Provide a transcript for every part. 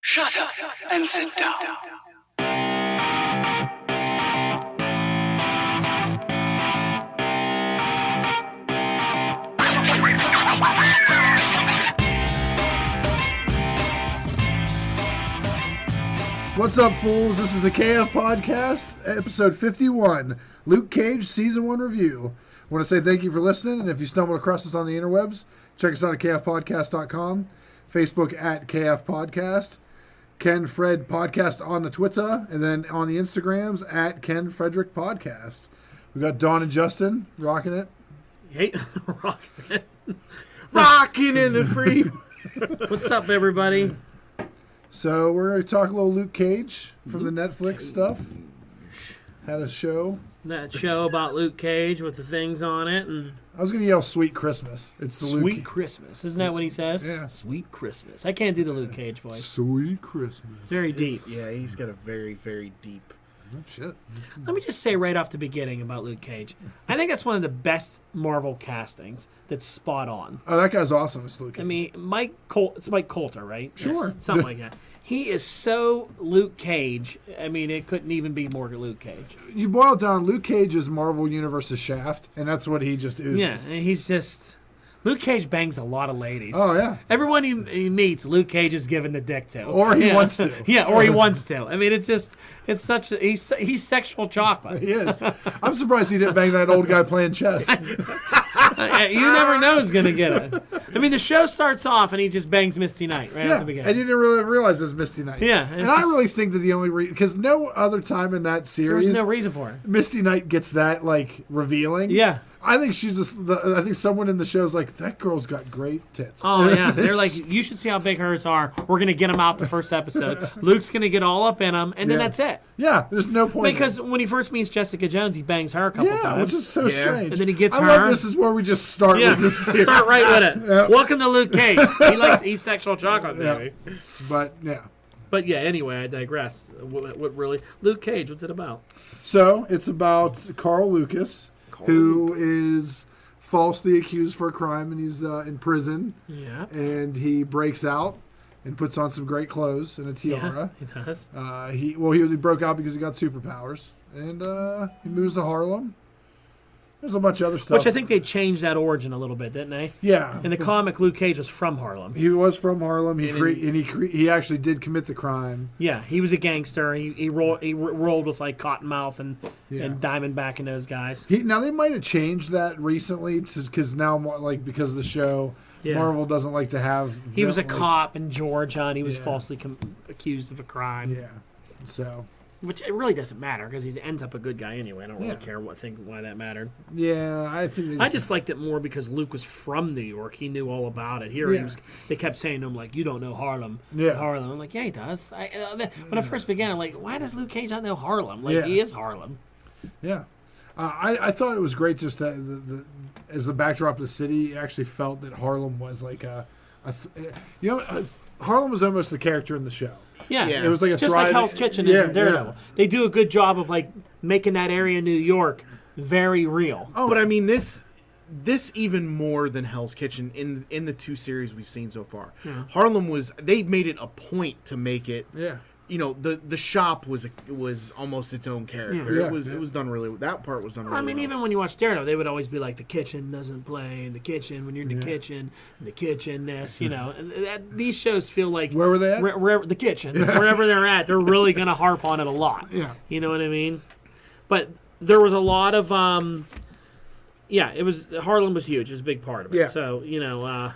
Shut up and sit down. What's up, fools? This is the KF Podcast, episode 51, Luke Cage Season 1 Review. I want to say thank you for listening, and if you stumbled across us on the interwebs, check us out at kfpodcast.com, Facebook at KF Podcast, Ken Fred Podcast on the Twitter, and then on the Instagrams at Ken Frederick Podcast. We got Dawn and Justin rocking it. Hey, rocking it. Rocking in the free. What's up, everybody? So we're going to talk a little Luke Cage from the Netflix stuff. Had a show. That show about Luke Cage with the things on it. And I was going to yell Sweet Christmas. It's the Sweet Luke Christmas. Isn't that what he says? Yeah. Sweet Christmas. I can't do the Luke Cage voice. Sweet Christmas. It's very deep. Yeah, he's got a very, very deep. Oh, shit. Let me just say right off the beginning about Luke Cage. I think that's one of the best Marvel castings that's spot on. Oh, that guy's awesome. It's Luke Cage. I mean, it's Mike Coulter, right? Sure. It's something like that. He is so Luke Cage. I mean, it couldn't even be more Luke Cage. You boil it down, Luke Cage is Marvel Universe's Shaft, and that's what he just oozes. Yeah, and he's just... Luke Cage bangs a lot of ladies. Oh, yeah. Everyone he meets, Luke Cage is giving the dick to. Or he wants to. Yeah, or he wants to. I mean, he's sexual chocolate. He is. I'm surprised he didn't bang that old guy playing chess. You never know who's going to get it. I mean, the show starts off and he just bangs Misty Knight right at the beginning. And you didn't really realize it was Misty Knight. Yeah. And I really think that the only reason, because no other time in that series, there's no reason for it. Misty Knight gets that, like, revealing. Yeah. I think I think someone in the show's like, that girl's got great tits. Oh, yeah. They're like, you should see how big hers are. We're going to get them out the first episode. Luke's going to get all up in them, and then that's it. Yeah, there's no point. Because when he first meets Jessica Jones, he bangs her a couple times. Which is so strange. And then he gets her. I love this is where we just start with this series. Start right with it. Yeah. Welcome to Luke Cage. He's sexual chocolate, baby. Yeah. But, yeah. But, yeah, anyway, I digress. What really? Luke Cage, what's it about? So, it's about Carl Lucas, who is falsely accused for a crime, and he's in prison. Yeah. And he breaks out and puts on some great clothes and a tiara. Yeah, he does. He broke out because he got superpowers, and he moves to Harlem. There's a bunch of other stuff. Which I think they changed that origin a little bit, didn't they? Yeah. In the comic, Luke Cage was from Harlem. He was from Harlem. He actually did commit the crime. Yeah, he was a gangster. He rolled with like Cottonmouth and Diamondback and those guys. Now they might have changed that recently because now because of the show, Marvel doesn't like to have. He was a cop in Georgia and he was falsely accused of a crime. Yeah, so. Which it really doesn't matter because he ends up a good guy anyway. I don't really care why that mattered. Yeah, I think I just liked it more because Luke was from New York. He knew all about it. Here they kept saying to him like, "You don't know Harlem." Yeah, Harlem. I'm like, yeah, he does. When I first began, I'm like, why does Luke Cage not know Harlem? Like he is Harlem. Yeah, I thought it was great just that as the backdrop of the city, actually felt that Harlem was like Harlem was almost the character in the show. Yeah. It was like just like Hell's Kitchen is in Daredevil. Yeah. They do a good job of like making that area in New York very real. Oh, but I mean this even more than Hell's Kitchen in the two series we've seen so far. Yeah. Harlem they made it a point to make it. Yeah. You know, the shop was almost its own character. Yeah. It was done really. That part was done really. I mean, even when you watch Daredevil, they would always be like, the kitchen doesn't play in the kitchen when you're in the kitchen, this, you know. And these shows feel like where were they at? The kitchen, wherever they're at, they're really gonna harp on it a lot. Yeah, you know what I mean. But there was a lot of Harlem was huge. It was a big part of it. Yeah. So you know.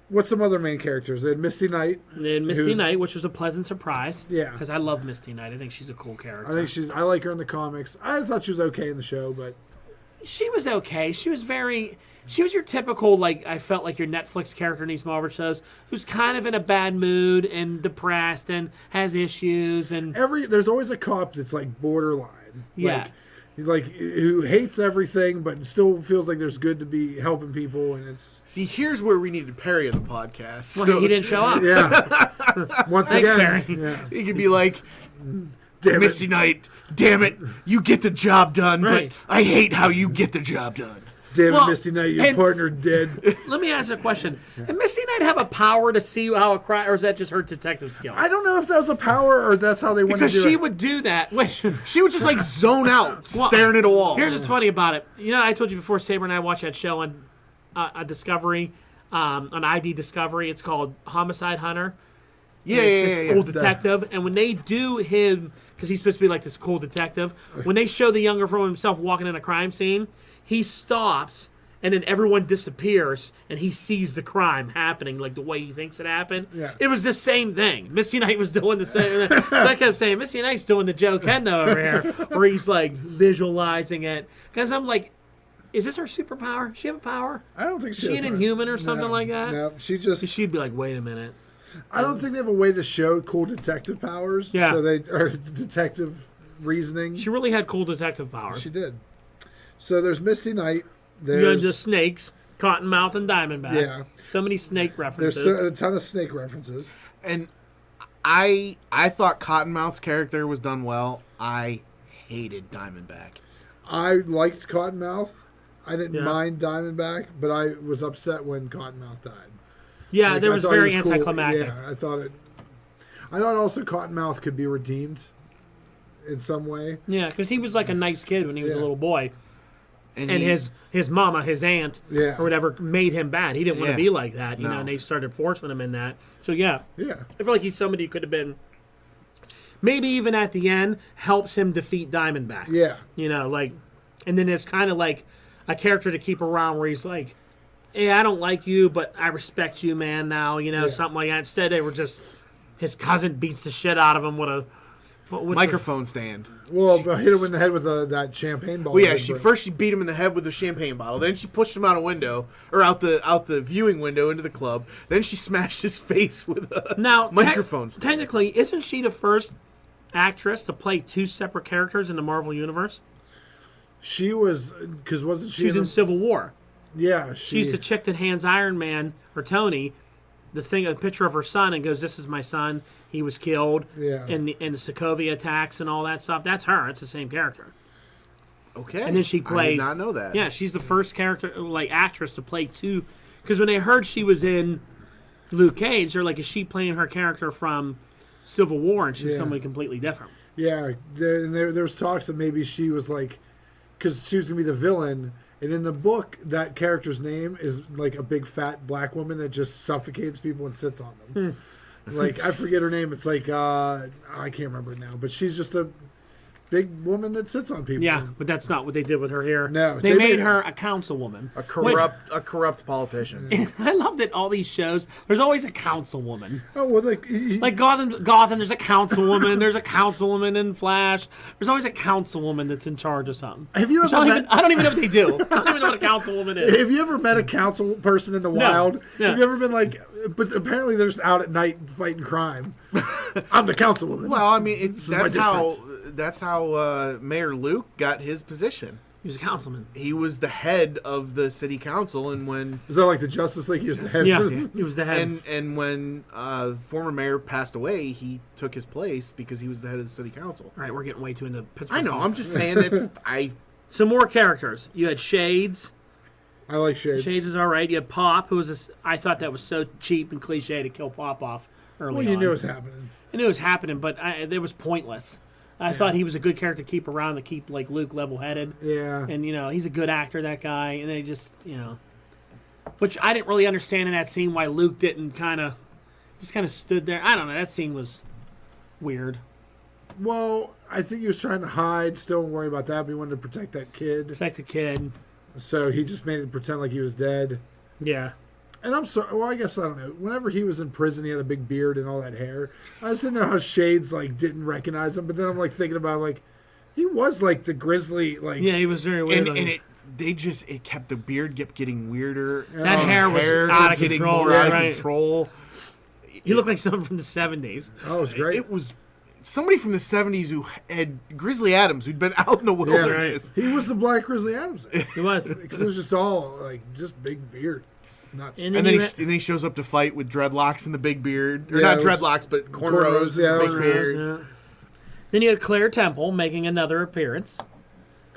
What's some other main characters? They had Misty Knight. Knight, which was a pleasant surprise. Yeah. Because I love Misty Knight. I think she's a cool character. I like her in the comics. I thought she was okay in the show, but she was okay. She was your typical, like, I felt like your Netflix character in these Marvel shows who's kind of in a bad mood and depressed and has issues. And there's always a cop that's like borderline. Yeah. Like who hates everything, but still feels like there's good to be helping people, and it's. See, here's where we needed Perry on the podcast. Well, he didn't show up. Yeah. Once Thanks, again, Perry. Yeah. He could be like, Misty Knight, damn it, you get the job done, right. but I hate how you get the job done. Damn it, Well, Misty Knight, your and- partner dead. Let me ask you a question. Did Misty Knight have a power to see how a crime, or is that just her detective skills? I don't know if that was a power or that's how they wanted Because to do she it. would do that. Wait, She would just like zone out, Well, staring at a wall. here's what's funny about it. You know, I told you before, Saber and I watched that show on Discovery, on ID Discovery. It's called Homicide Hunter. Yeah, And it's yeah, this yeah, old yeah. detective, and when they do him, because he's supposed to be like this cool detective, when they show the younger from himself walking in a crime scene, he stops, and then everyone disappears, and he sees the crime happening like the way he thinks it happened. Yeah. It was the same thing. Missy Knight was doing the same thing. So I kept saying, Missy Knight's doing the Joe Kendo over here, where he's like visualizing it. Because I'm like, is this her superpower? Does she have a power? I don't think Is she she has an one. Inhuman or something like that? No, she just. She'd be like, wait a minute. I don't think they have a way to show cool detective powers. Yeah. So they or detective reasoning. She really had cool detective powers. She did. So there's Misty Knight. You got There's the snakes, Cottonmouth and Diamondback. Yeah. So many snake there's references. a ton of snake references. And I thought Cottonmouth's character was done well. I hated Diamondback. I liked Cottonmouth. I didn't Yeah. mind Diamondback, but I was upset when Cottonmouth died. yeah, Like, there I was thought he very cool. anticlimactic. Yeah, I thought also Cottonmouth could be redeemed in some way. Yeah, because he was like a nice kid when he was a Yeah. little boy. And he- his mama, his aunt, Yeah. or whatever, made him bad. He didn't want Yeah. to be like that, you know, No. and they started forcing him in that. So, yeah, Yeah. I feel like he's somebody who could have been, maybe even at the end, helps him defeat Diamondback. Yeah. You know, like, and then it's kind of like a character to keep around where he's like, hey, I don't like you, but I respect you, man, now, you know, Yeah. something like that. Instead, they were just, his cousin beats the shit out of him with a microphone stand. Well, but hit him in the head with that champagne bottle. Well, yeah, she beat him in the head with the champagne bottle. Then she pushed him out a window, or out the viewing window into the club. Then she smashed his face with a Now, microphone stand. technically, isn't she the first actress to play two separate characters in the Marvel Universe? She was, because wasn't she? She was in Civil War. Yeah, She's the chick that hands Iron Man, or Tony, a picture of her son and goes, this is my son. He was killed Yeah. in the Sokovia attacks and all that stuff. That's her. It's the same character. Okay. And then she plays. I did not know that. Yeah, she's the first character, like actress, to play two. Because when they heard she was in Luke Cage, they're like, is she playing her character from Civil War? And she's Yeah. somebody completely different. Yeah, there was talks that maybe she was like, because she was gonna be the villain, and in the book, that character's name is like a big fat black woman that just suffocates people and sits on them. Like I forget her name. It's like I can't remember it now, but she's just a big woman that sits on people. Yeah, but that's not what they did with her here. No, they they made made- her a councilwoman. A corrupt politician. I love that all these shows, there's always a councilwoman. Oh well, Like Gotham, there's a councilwoman. There's a councilwoman in Flash. There's always a councilwoman that's in charge of something. Have you Which ever I don't even know what they do. I don't even know what a councilwoman is. have you ever met a council person in the wild? Yeah. Have you ever been like? But apparently they're just out at night fighting crime. I'm the councilwoman. Well, I mean, is my that's how Mayor Luke got his position. He was a councilman. He was the head of the city council, and when Is that like the Justice League? He was the head. Yeah, person? he was the head. and when former mayor passed away, he took his place because he was the head of the city council. All right, we're getting way too into Pittsburgh. I know. I'm politics. just saying it's Some more characters. You had Shades. I like Shades. Shades is all right. You had Pop, who was I thought that was so cheap and cliche to kill Pop off early Well, you on. knew it was happening. I knew it was happening, but it was pointless. I thought he was a good character to keep around, to keep like Luke level-headed. Yeah. And, he's a good actor, that guy. And they just, which I didn't really understand in that scene why Luke didn't just stood there. I don't know. That scene was weird. Well, I think he was trying to hide, still worry about that, but he wanted to protect that kid. Protect the kid. So he just made it pretend like he was dead. Yeah. And I'm sorry. Well, I guess I don't know. Whenever he was in prison, he had a big beard and all that hair. I just didn't know how Shades didn't recognize him. But then I'm thinking about he was like the grizzly Yeah, he was very weird. and it kept the beard kept getting weirder. That hair was Hair out kept of getting control. more out of Right. control. He looked like someone from the 70s. Oh, it was great. It was somebody from the 70s who had Grizzly Adams, who'd been out in the wilderness. He was the Black Grizzly Adams. He was. Because it was just all just big beard. Nuts. And And then, then he shows up to fight with dreadlocks and the big beard. Or Yeah, not it was- dreadlocks, but Cornrows, cornrows and yeah, the it big was beard. Yeah. Then you had Claire Temple making another appearance.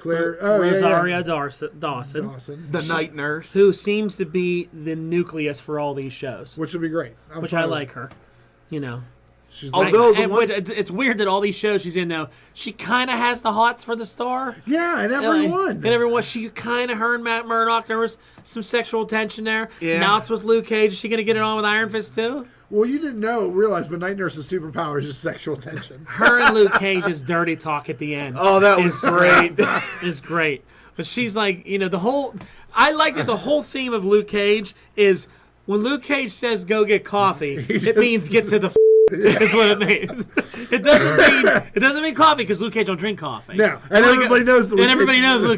Claire. Oh, Rosario yeah. Dawson. The night nurse. Who seems to be the nucleus for all these shows. Which would be great. Which I like her. You know. She's Although it's weird that all these shows she's in though, she kind of has the hots for the star. Yeah, and everyone. And everyone, she kind of, her and Matt Murdock, there was some sexual tension there. Yeah. Now it's with Luke Cage. Is she going to get it on with Iron Fist too? Well, you didn't realize, but Night Nurse's superpower is just sexual tension. Her and Luke Cage's dirty talk at the end. Oh, that was great. Is great. But she's like, I like that the whole theme of Luke Cage is when Luke Cage says go get coffee, it means get to the is what it means. It doesn't mean coffee because Luke Cage don't drink coffee. No, and everybody knows Luke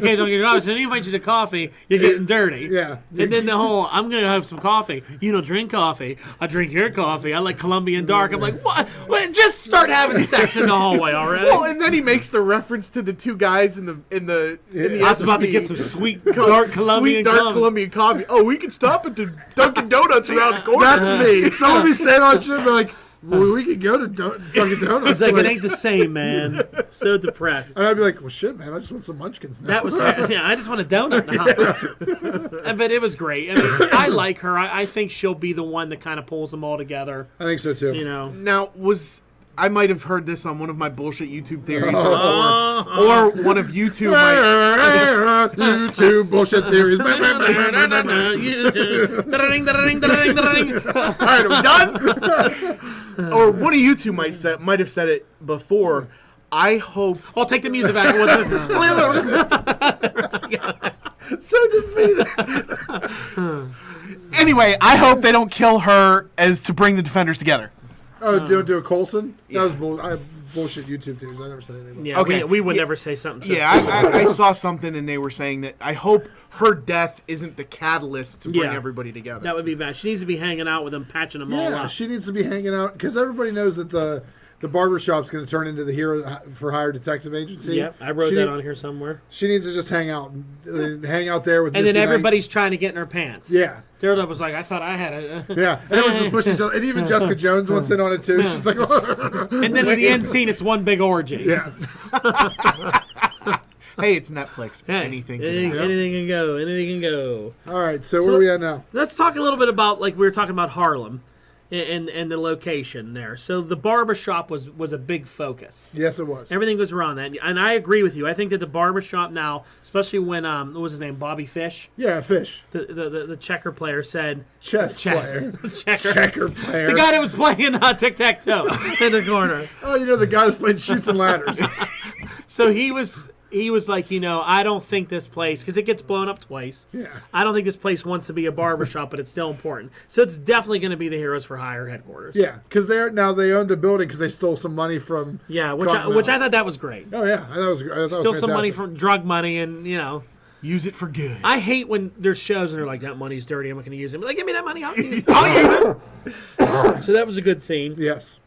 Cage don't get coffee. So when he invites you to coffee, you're getting dirty. Yeah. And then the whole I'm gonna have some coffee. You don't drink coffee. I drink your coffee. I like Colombian dark. I'm like, what? Just start having sex in the hallway already. Well, and then he makes the reference to the two guys in the I was about to get some sweet dark Colombian coffee. Oh, we can stop at the Dunkin' Donuts around the corner. That's me. Someone be saying on shit, be like, well, we could go to Dunkin' Donuts. It's like, it ain't the same, man. So depressed. And I'd be like, well, shit, man, I just want some munchkins now. That was, I just want a donut now. But it was great. I mean, I like her. I think she'll be the one that kind of pulls them all together. I think so, too. Now, I might have heard this on one of my bullshit YouTube theories, or one of YouTube. YouTube bullshit theories. All right, are we done? Or one of you two might have said it before. I hope. I'll take the music back. It wasn't. So defeated. Anyway, I hope they don't kill her as to bring the Defenders together. Oh, don't do a Coulson? Yeah. That was I have bullshit YouTube theories. I never said anything about Yeah, okay. we would never say something. Yeah, I saw something and they were saying that I hope her death isn't the catalyst to bring everybody together. That would be bad. She needs to be hanging out with them, patching them all Yeah, up. she needs to be hanging out because everybody knows that the barbershop's going to turn into the hero for hire detective agency. Yep, I wrote that on here somewhere. She needs to just hang out there with. And Misty then everybody's Knight. trying to get in her pants. Yeah. Daredevil was like, I thought I had it. Yeah, and everyone's just pushing each other. And even Jessica Jones wants in on it too. She's like, and then in the end scene, it's one big orgy. Yeah. Hey, it's Netflix. Hey, anything can go. Anything can go. All right, so where are we at now? Let's talk a little bit about, like we were talking about Harlem and the location there. So the barbershop was a big focus. Yes, it was. Everything was around that. And I agree with you. I think that the barbershop now, especially when, what was his name, Bobby Fish? Yeah, Fish. The checker player said... Chess player. Checker player. The guy that was playing tic-tac-toe in the corner. Oh, the guy that's playing Chutes and Ladders. So he was like, I don't think this place, because it gets blown up twice. Yeah. I don't think this place wants to be a barbershop, but it's still important. So it's definitely going to be the Heroes for Hire headquarters. Yeah, because they own the building because they stole some money from. Yeah, which I thought that was great. Oh yeah, I thought it was great. Still some money from drug money, and use it for good. I hate when there's shows and they're like, that money's dirty, I'm not going to use it. Like, give me that money, I'll use it. I'll use it. So that was a good scene. Yes.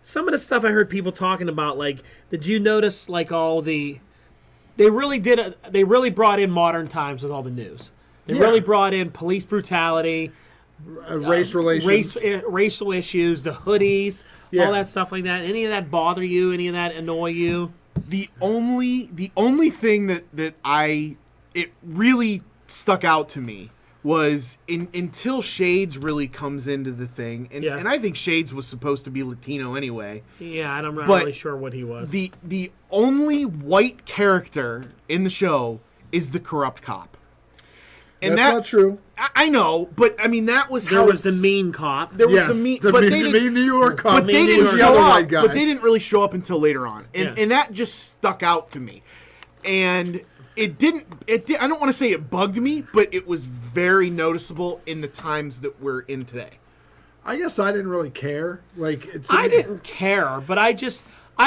Some of the stuff I heard people talking about, like, did you notice, like, all the... They really brought in modern times with all the news. They really brought in police brutality, race relations, racial issues, the hoodies, Yeah. all that stuff like that. Any of that bother you? Any of that annoy you? The only thing that it really stuck out to me was until Shades really comes into the thing, and I think Shades was supposed to be Latino anyway. Yeah, and I'm not really sure what he was. The only white character in the show is the corrupt cop. And that's not true. I know, but I mean that was there was the mean cop. There was the mean New York cop. But they didn't show up. But they didn't really show up until later on, and that just stuck out to me. And it didn't. I don't want to say it bugged me, but it was very noticeable in the times that we're in today. I guess I didn't really care. I didn't care, but I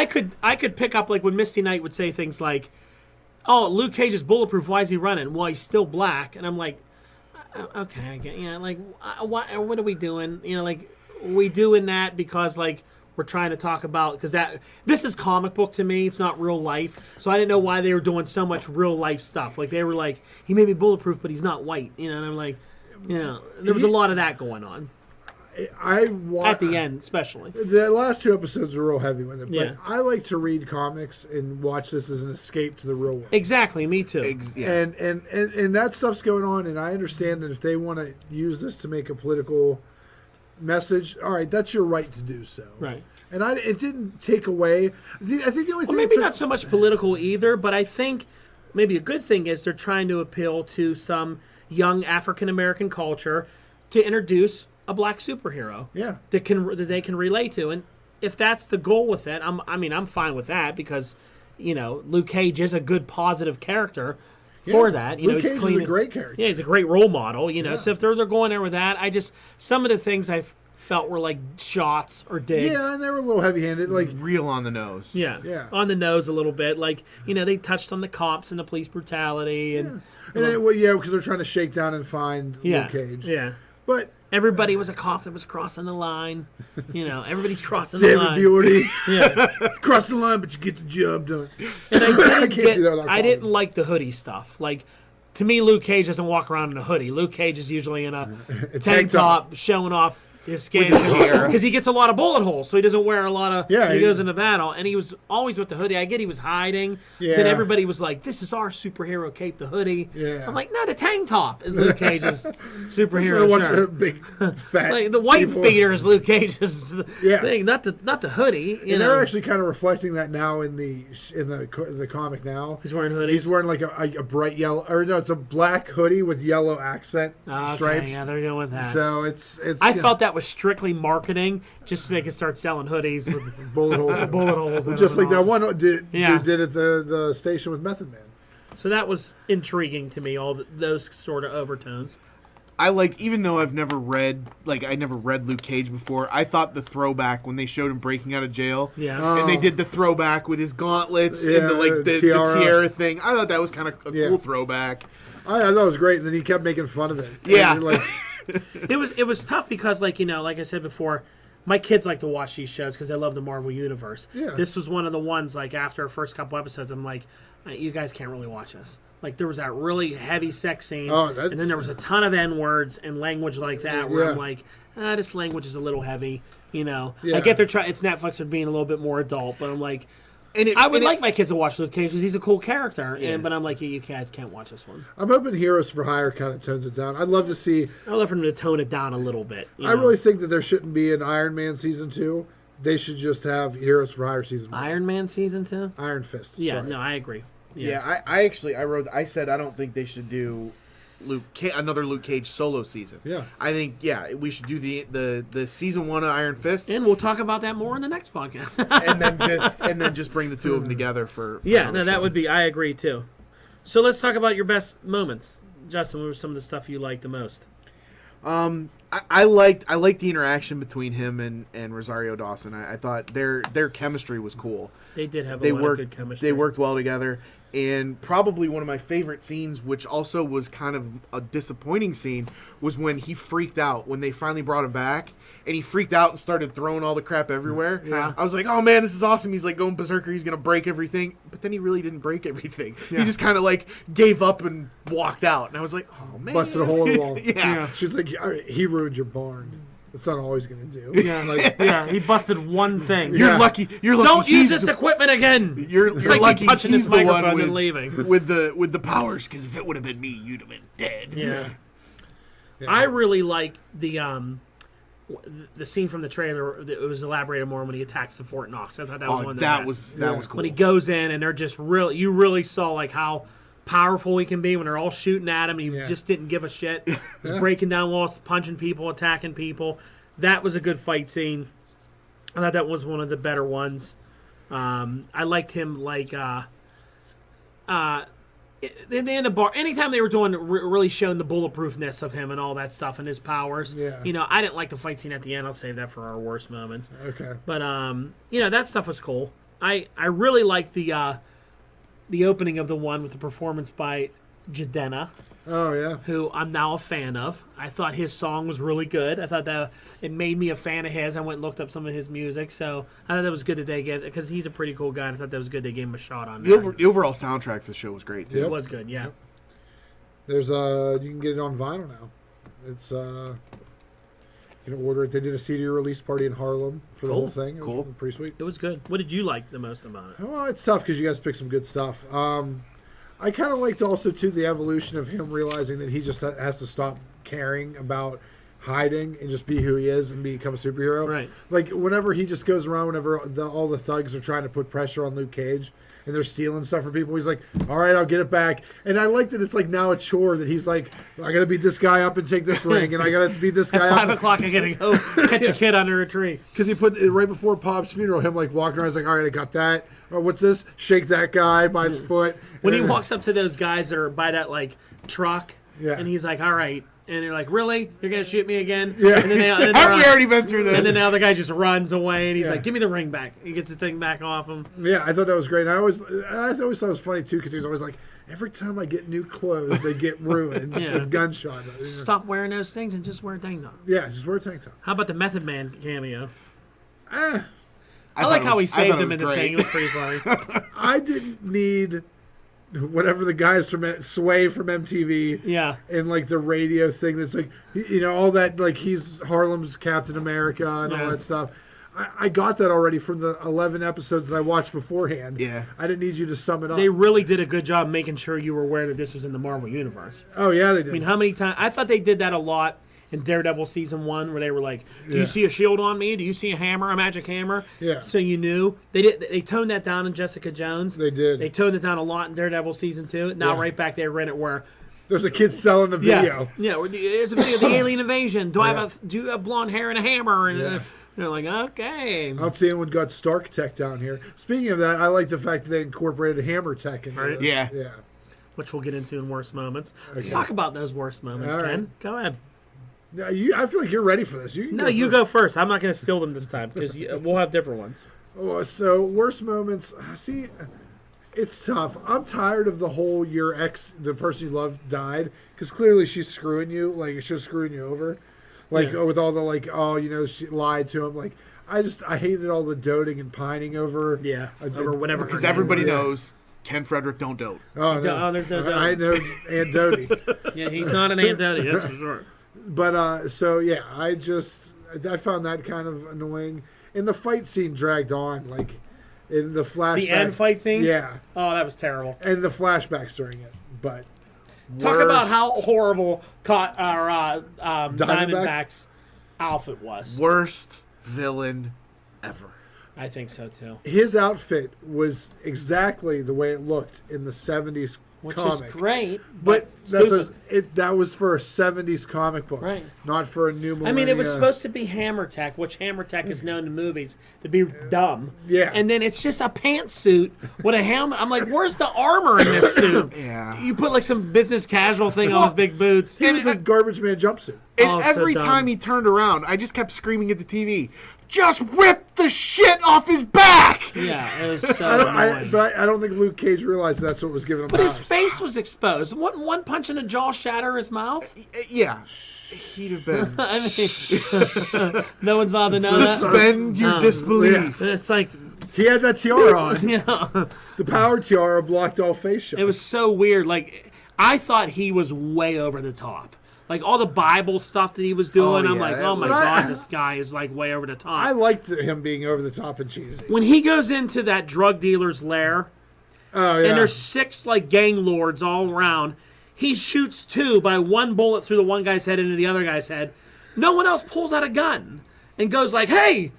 could pick up, like, when Misty Knight would say things like, "Oh, Luke Cage is bulletproof. Why is he running? Well, he's still black." And I'm like, okay, I get, like, what are we doing? Like, we doing that because, like, we're trying to talk about, because this is comic book to me. It's not real life. So I didn't know why they were doing so much real life stuff. Like, they were like, he may be bulletproof, but he's not white. And I'm like, there was a lot of that going on. I at the end, especially. The last 2 episodes were real heavy with it, but Yeah. I like to read comics and watch this as an escape to the real world. Exactly, me too. And that stuff's going on, and I understand that if they want to use this to make a political message, all right, that's your right to do so. Right. And it didn't take away. I think the only thing. Maybe not so much political either, but I think maybe a good thing is they're trying to appeal to some young African American culture to introduce a black superhero. Yeah. That they can relate to, and if that's the goal with it, I'm fine with that because, Luke Cage is a good positive character for that. Luke he's Cage clean. is a great character. Yeah, he's a great role model. So if they're going there with that, some of the things I felt were like shots or digs. Yeah, and they were a little heavy-handed, like real on the nose. Yeah. On the nose a little bit. Like, they touched on the cops and the police brutality and because they're trying to shake down and find Luke Cage. Yeah. But everybody was a cop that was crossing the line. Everybody's crossing the line. Beauty. Yeah. Cross the line, but you get the job done. And I didn't like the hoodie stuff. Like, to me, Luke Cage doesn't walk around in a hoodie. Luke Cage is usually in a tank top showing off his skin because he gets a lot of bullet holes, so he doesn't wear a lot of. He goes into battle, and he was always with the hoodie. I get he was hiding. Yeah. Then everybody was like, "This is our superhero cape, the hoodie." Yeah. I'm like, "No, the tank top is Luke Cage's superhero shirt. Big fat. Like, the white beater is Luke Cage's thing, not the hoodie. And they're actually kind of reflecting that now in the comic now. He's wearing hoodies. He's wearing like a bright yellow, or no, it's a black hoodie with yellow accent stripes. Yeah, they're doing that. So it's. I felt that was strictly marketing, just so they could start selling hoodies with bullet holes. Bullet holes. Just like that one did at the station with Method Man. So that was intriguing to me. Those sort of overtones. I liked, even though I never read Luke Cage before, I thought the throwback when they showed him breaking out of jail. Yeah. And they did the throwback with his gauntlets and the tiara thing. I thought that was kind of a cool throwback. I thought it was great, and then he kept making fun of it. Yeah. It was tough because, like I said before, my kids like to watch these shows because they love the Marvel Universe. Yeah. This was one of the ones, like, after the first couple episodes, I'm like, you guys can't really watch this. Like, there was that really heavy sex scene, and then there was a ton of N-words and language like that where I'm like, this language is a little heavy, Yeah. I get it's Netflix, they're being a little bit more adult, but I'm like, I would like my kids to watch Luke Cage because he's a cool character, but I'm like, you guys can't watch this one. I'm hoping Heroes for Hire kind of tones it down. I'd love to see. I'd love for them to tone it down a little bit. I really think that there shouldn't be an Iron Man season 2. They should just have Heroes for Hire season 1. Iron Man season 2? Iron Fist. Yeah, sorry. no, I agree. Yeah, I said I don't think they should do another Luke Cage solo season. Yeah. I think we should do the season 1 of Iron Fist, and we'll talk about that more in the next podcast. and then just bring the two of them together for that would be. I agree too. So let's talk about your best moments, Justin. What was some of the stuff you liked the most? I liked the interaction between him and Rosario Dawson. I thought their chemistry was cool. They did have a lot of good chemistry. They worked well together. And probably one of my favorite scenes, which also was kind of a disappointing scene, was when he freaked out when they finally brought him back. And he freaked out and started throwing all the crap everywhere. Yeah. I was like, oh, man, this is awesome. He's like going berserker. He's going to break everything. But then he really didn't break everything. Yeah. He just kind of like gave up and walked out. And I was like, oh, man. Busted a hole in the wall. Yeah. She's like, he ruined your barn. That's not all he's going to do. Yeah, he busted one thing. You're lucky. Don't use this equipment again. You're like lucky punching he's this the microphone one and leaving. with the powers, because if it would have been me, you'd have been dead. Yeah. I really liked the scene from the trailer. It was elaborated more when he attacks the Fort Knox. I thought that was one that was cool. When he goes in and they're just you really saw like how powerful he can be when they're all shooting at him. He just didn't give a shit. He's breaking down walls, punching people, attacking people. That was a good fight scene. I thought that was one of the better ones. I liked him like in the bar. Anytime they were doing really showing the bulletproofness of him and all that stuff and his powers. Yeah. I didn't like the fight scene at the end. I'll save that for our worst moments. Okay. But that stuff was cool. I really liked the opening of the one with the performance by Jadena. Oh, yeah. Who I'm now a fan of. I thought his song was really good. I thought that it made me a fan of his. I went and looked up some of his music, so I thought that was good that they because he's a pretty cool guy. And I thought that was good they gave him a shot on that. The overall soundtrack for the show was great, too. It was good, yeah. There's you can get it on vinyl now. It's You can order it. They did a CD release party in Harlem for the Cool. whole thing. It was pretty sweet. It was good. What did you like the most about it? Well, it's tough because you guys picked some good stuff. I kind of liked also, too, the evolution of him realizing that he just has to stop caring about hiding and just be who he is and become a superhero. Right. Like, whenever he just goes around, whenever all the thugs are trying to put pressure on Luke Cage and they're stealing stuff from people, he's like, all right, I'll get it back. And I like that it's like now a chore that he's like, I got to beat this guy up and take this ring, and I got to beat this guy At up. 5 o'clock, I gotta go catch a kid under a tree. Because he put it right before Pop's funeral, him like walking around, he's like, all right, I got that. Or what's this? Shake that guy by his foot. When he walks up to those guys that are by that like truck, Yeah. and he's like, all right. And they're like, really? You're going to shoot me again? Yeah. And then Haven't we already been through this? And then the other guy just runs away, and he's Yeah. like, give me the ring back. He gets the thing back off him. Yeah, I thought that was great. And I always thought it was funny, too, because he was always like, every time I get new clothes, they get ruined Yeah. with gunshot. Stop wearing those things and just wear a tank top. Yeah, just wear a tank top. How about the Method Man cameo? Eh, I like how he saved thought it him in the was thing. It great. was pretty funny. I didn't need whatever the guys from Sway from MTV Yeah. and like the radio thing that's like, you know, all that, like he's Harlem's Captain America and all Yeah. that stuff. I got that already from the 11 episodes that I watched beforehand. Yeah. I didn't need you to sum it up. They really did a good job making sure you were aware that this was in the Marvel Universe. Oh, yeah, they did. I mean, how many times? I thought they did that a lot in Daredevil season 1, where they were like, "Do Yeah. you see a shield on me? Do you see a hammer, a magic hammer?" Yeah. So you knew they did. They toned that down in Jessica Jones. They did. They toned it down a lot in Daredevil season 2. Now Yeah. right back there in it where, There's a kid selling the video. yeah, it's a video of the alien invasion. Do you have blonde hair and a hammer? And they're like, okay. I'll see when got Stark Tech down here. Speaking of that, I like the fact that they incorporated Hammer Tech in Right. this. Yeah. Yeah. Which we'll get into in worst moments. Let's Okay. talk about those worst moments, All Ken. right. Go ahead. Yeah, I feel like you're ready for this. You can No, you first. go first. I'm not going to steal them this time because we'll have different ones. Oh, so worst moments. See, it's tough. I'm tired of the whole your ex, the person you love, died because clearly she's screwing you. Like she's screwing you over. Like Yeah. with all the like, oh, you know, she lied to him. Like I hated all the doting and pining over. Yeah, over whatever. Because her name everybody was. knows Ken Frederick don't dote. Oh, no. Oh, there's no doubt. I know Aunt Dodie. Yeah, he's not an Aunt Dodie, that's for sure. But so yeah, I found that kind of annoying. And the fight scene dragged on, like in the flashback. The end fight scene? Yeah, Oh, that was terrible. and the flashbacks during it. But Talk about how Worst- horrible Diamondback's outfit was. Worst villain ever. I think so, too. his outfit was exactly the way it looked in the '70s Which comic. is great, But stupid. that was for a '70s comic book, Right. not for a new I millennia. mean, it was supposed to be Hammer Tech, which Hammer Tech is known in movies to be dumb. Yeah. And then it's just a pantsuit with a helmet. I'm like, where's the armor in this suit? Yeah. You put like some business casual thing on his big boots. It was a garbage man jumpsuit. And Oh, so every dumb. time he turned around, I just kept screaming at the TV, just whip the shit off his back! Yeah, it was so annoying. But I don't think Luke Cage realized that's what was giving him. But his powers. face was exposed. Wouldn't one punch in the jaw shatter his mouth? Yeah. He'd have been. I mean, no one's allowed to know that. Suspend your disbelief. It's like, He had that tiara on. you know, The power tiara blocked all face shots. it was so weird. Like, I thought he was way over the top. Like, all the Bible stuff that he was doing, Oh, I'm yeah, like, that oh my was- God, this guy is like way over the top. I liked him being over the top and cheesy. When he goes into that drug dealer's lair, Oh yeah. and there's 6 like gang lords all around, he shoots 2 by 1 bullet through the one guy's head into the other guy's head. No one else pulls out a gun and goes like, hey,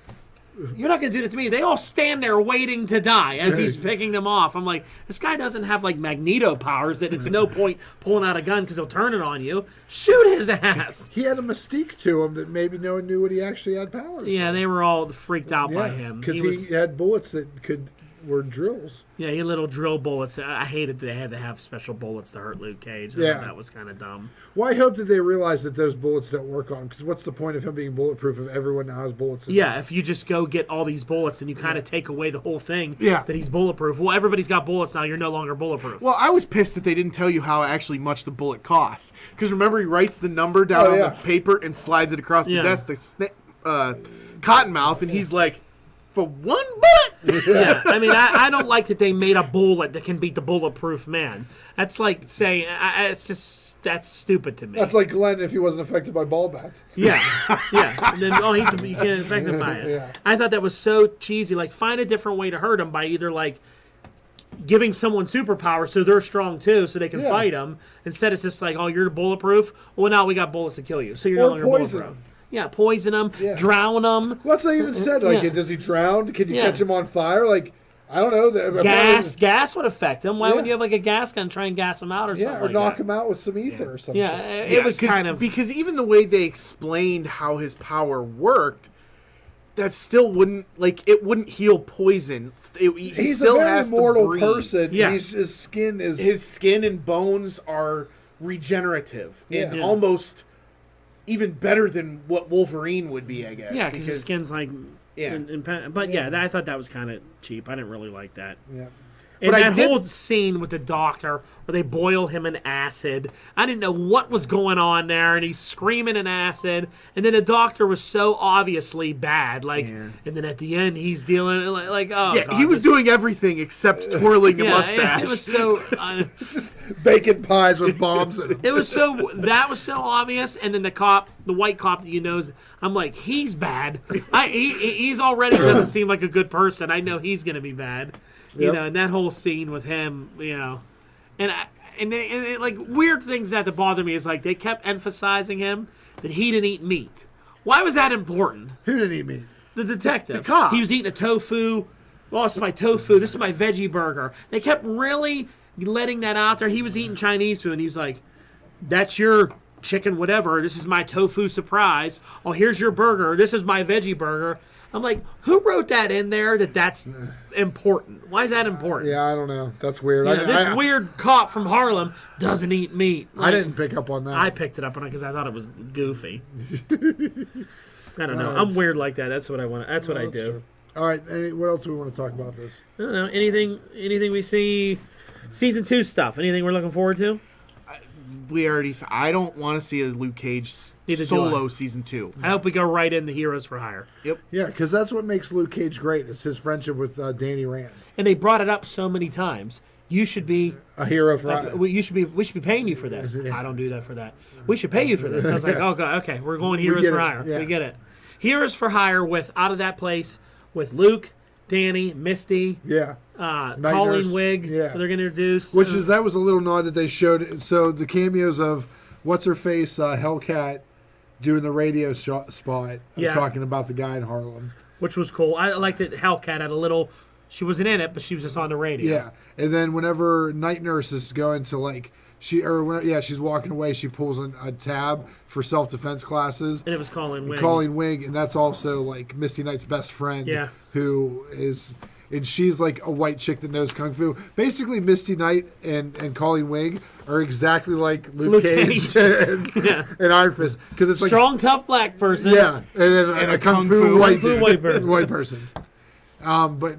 you're not going to do that to me. They all stand there waiting to die as he's picking them off. I'm like, this guy doesn't have like Magneto powers that it's no point pulling out a gun because he'll turn it on you. Shoot his ass. He had a mystique to him that maybe no one knew what he actually had powers. Yeah, they were all freaked out by Yeah, him. because He he, was, had bullets that were drills. yeah, he had little drill bullets. I hated that they had to have special bullets to hurt Luke Cage. I Yeah. thought that was kind of dumb. Well, I hope that they realize that those bullets don't work on him. Because what's the point of him being bulletproof if everyone now has bullets? Yeah, if you just go get all these bullets and you kind of take away the whole thing Yeah. that he's bulletproof. Well, everybody's got bullets now. You're no longer bulletproof. Well, I was pissed that they didn't tell you how actually much the bullet costs. Because remember, he writes the number down on yeah. the paper and slides it across Yeah. the desk to Cottonmouth, and he's like, for one bullet. Yeah, I mean, I don't like that they made a bullet that can beat the bulletproof man. That's like saying, it's just, that's stupid to me. That's like Glenn if he wasn't affected by ball bats. Yeah. And then, you can't affect him by it. Yeah. I thought that was so cheesy. Like, find a different way to hurt him by either, like, giving someone superpowers so they're strong too, so they can fight them. Instead, it's just like, oh, you're bulletproof. Well, now we got bullets to kill you, so you're no longer bulletproof. Yeah, poison them, drown them. Well, that's not even said. Like, does he drown? Can you catch him on fire? Like, I don't know. Gas would affect him. Why wouldn't you have like a gas gun and try and gas him out or something? Yeah, or knock him out with some ether or something. Yeah, it was kind of because even the way they explained how his power worked. That still wouldn't heal poison. He's still a very has mortal to breathe. person. Yeah. His skin and bones are regenerative and Yeah. almost even better than what Wolverine would be, I guess. Yeah, because his skin's like but I thought that was kind of cheap. I didn't really like that. Yeah. And that whole scene with the doctor where they boil him in acid, I didn't know what was going on there, and he's screaming in acid, and then the doctor was so obviously bad, and then at the end he's dealing like God, he was doing everything except twirling a mustache. It was so it's just bacon pies with bombs in them. that was so obvious, and then the white cop that you know, I'm like, he's bad. He's already doesn't seem like a good person. I know he's gonna be bad. You know, and that whole scene with him, and like weird things that bother me is like they kept emphasizing him that he didn't eat meat. Why was that important? Who didn't eat meat? The detective. The cop. He was eating a tofu. Well, this is my tofu. This is my veggie burger. They kept really letting that out there. He was eating Chinese food, and he was like, "That's your chicken, whatever. This is my tofu surprise. Oh, here's your burger. This is my veggie burger." I'm like, who wrote that in there that's important? Why is that important? Yeah, I don't know. That's weird. This weird cop from Harlem doesn't eat meat. I didn't pick up on that. I picked it up on it because I thought it was goofy. I don't know. I'm weird like that. That's what I want. That's what I do. True. All right. What else do we want to talk about this? I don't know. Anything we see? Season 2 stuff. Anything we're looking forward to? I don't want to see a Luke Cage solo season 2. I hope we go right in the Heroes for Hire. Yep. Yeah, because that's what makes Luke Cage great is his friendship with Danny Rand. And they brought it up so many times. You should be a hero for hire. We should be paying you for this. I don't do that for that. We should pay you for this. I was like, oh god, okay, we're going Heroes for Hire. Yeah. We get it. Heroes for Hire with Out of That Place with Luke, Danny, Misty. Yeah. Colleen Wigg, they're going to introduce. That was a little nod that they showed. So the cameos of what's-her-face, Hellcat, doing the radio spot, talking about the guy in Harlem. Which was cool. I liked that Hellcat had a little, she wasn't in it, but she was just on the radio. Yeah, and then whenever Night Nurse is going to she's walking away, she pulls a tab for self-defense classes. And it was Colleen Wigg, and that's also like Misty Knight's best friend. Yeah. Who is... And she's like a white chick that knows kung fu. Basically, Misty Knight and Colleen Wigg are exactly like Luke Cage. And Iron Fist, because it's strong, tough black person. Yeah, and a kung fu white person. But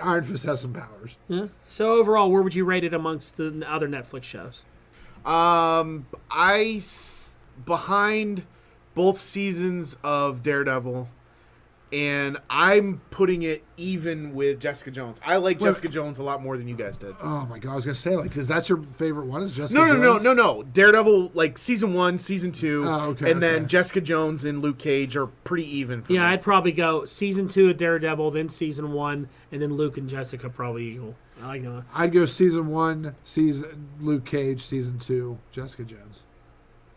Iron Fist has some powers. Yeah. So overall, where would you rate it amongst the other Netflix shows? Behind both seasons of Daredevil. And I'm putting it even with Jessica Jones. I like Jessica Jones a lot more than you guys did. Oh my god, I was gonna say, is that your favorite one? Is Jessica Jones? No. Daredevil, season 1, season 2, then Jessica Jones and Luke Cage are pretty even for me. I'd probably go season 2 of Daredevil, then season 1, and then Luke and Jessica probably equal. I like them. I'd go season 1, Luke Cage, season 2, Jessica Jones.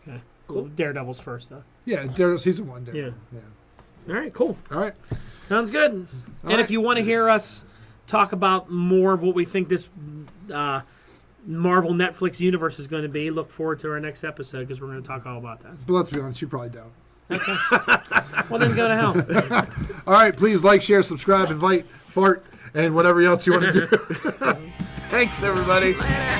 Okay, cool. Daredevil's first though. Yeah, season 1. Daredevil. Yeah. All right, cool. All right. Sounds good. If you want to hear us talk about more of what we think this Marvel Netflix universe is going to be, look forward to our next episode because we're going to talk all about that. But let's be honest, you probably don't. Okay. Well, then go to hell. All right, please like, share, subscribe, invite, fart, and whatever else you want to do. Thanks, everybody. Later.